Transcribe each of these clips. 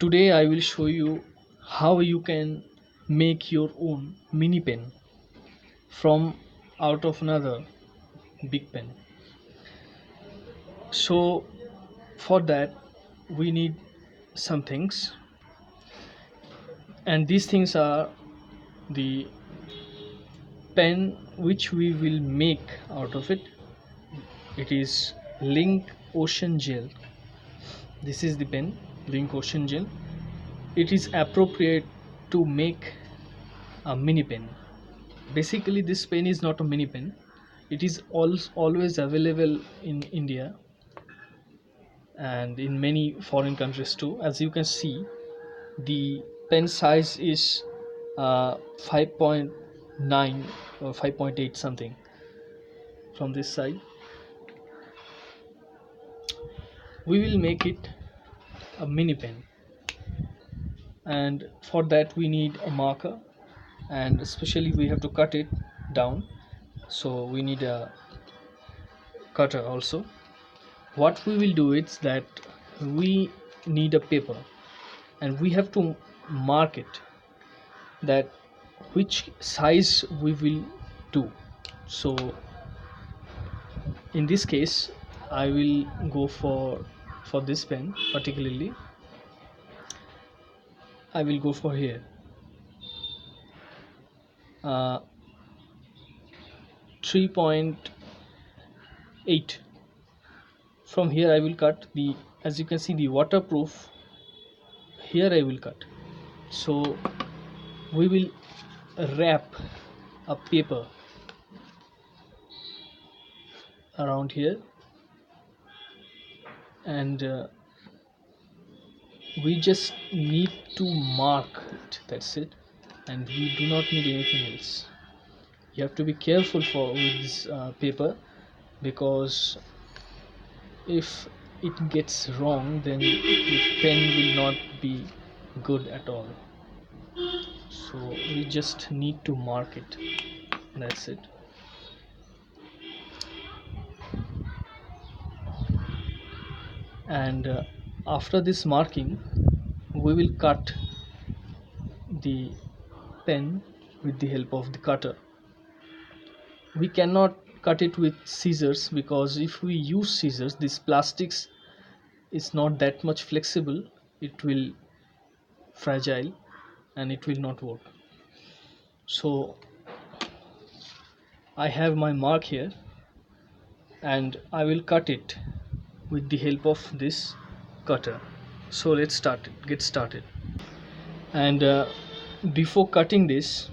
Today I will show you how you can make your own mini pen from out of another big pen. So for that we need some things, and these things are the pen which we will make out of it. It is Linc Ocean gel. This is the pen, Linc Ocean gel. It is appropriate to make a mini pen. Basically this pen is not a mini pen. It is always available in India and in many foreign countries too. As you can see, the pen size is 5.9 or 5.8 something from this side. We will make it a mini pen, and for that we need a marker, and especially we have to cut it down, so we need a cutter also. What we will do is that we need a paper, and we have to mark it that which size we will do. So in this case I will go for this pen particularly. I will go for here 3.8. From here I will cut the, as you can see, the waterproof. Here I will cut. So we will wrap a paper around here, and we just need to mark it, that's it, and we do not need anything else. You have to be careful with this paper, because if it gets wrong then the pen will not be good at all. So we just need to mark it, that's it. And after this marking we will cut the pen with the help of the cutter. We cannot cut it with scissors, because if we use scissors, this plastics is not that much flexible, it will fragile and it will not work. So I have my mark here, and I will cut it with the help of this cutter. So let's get started. And before cutting this,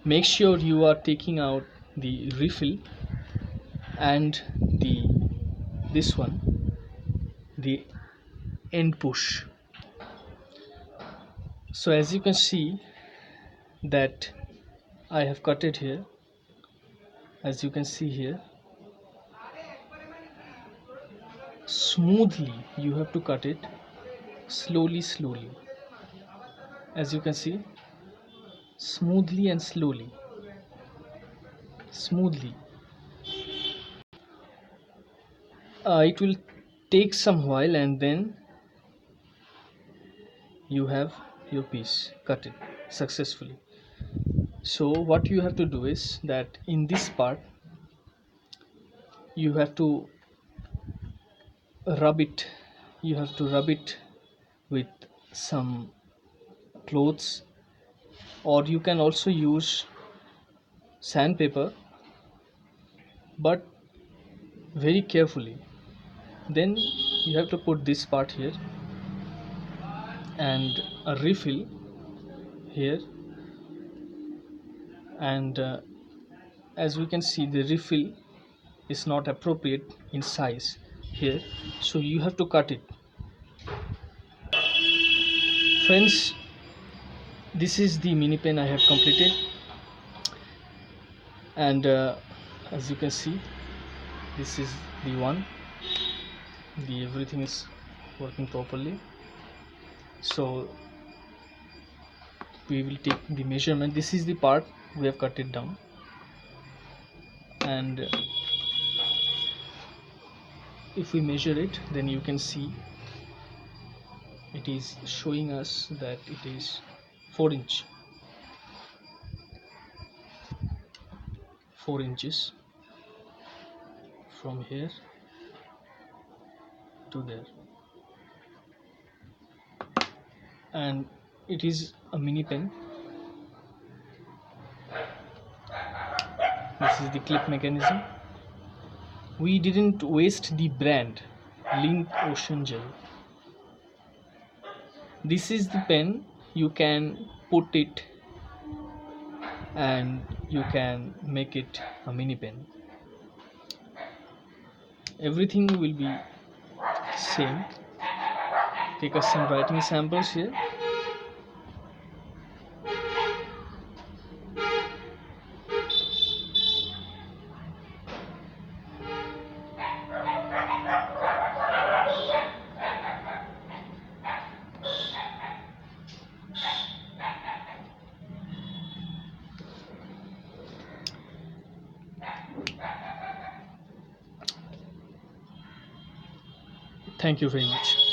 make sure you are taking out the refill and this one, the end push. So as you can see that I have cut it here, as you can see here, smoothly you have to cut it, slowly, as you can see, smoothly and slowly. It will take some while, and then you have your piece cut it successfully. So what you have to do is that in this part you have to rub it with some clothes, or you can also use sandpaper, but very carefully. Then you have to put this part here and a refill here, and as we can see, the refill is not appropriate in size here, so you have to cut it. Friends, this is the mini pen I have completed, and as you can see, this is the one, everything is working properly. So we will take the measurement. This is the part we have cut it down, and if we measure it, then you can see it is showing us that it is 4 inch 4 inches from here to there, and it is a mini pen. This is the clip mechanism. We didn't waste the brand Linc Ocean gel. This is the pen, you can put it and you can make it a mini pen. Everything will be same. Take us some writing samples here. Thank you very much.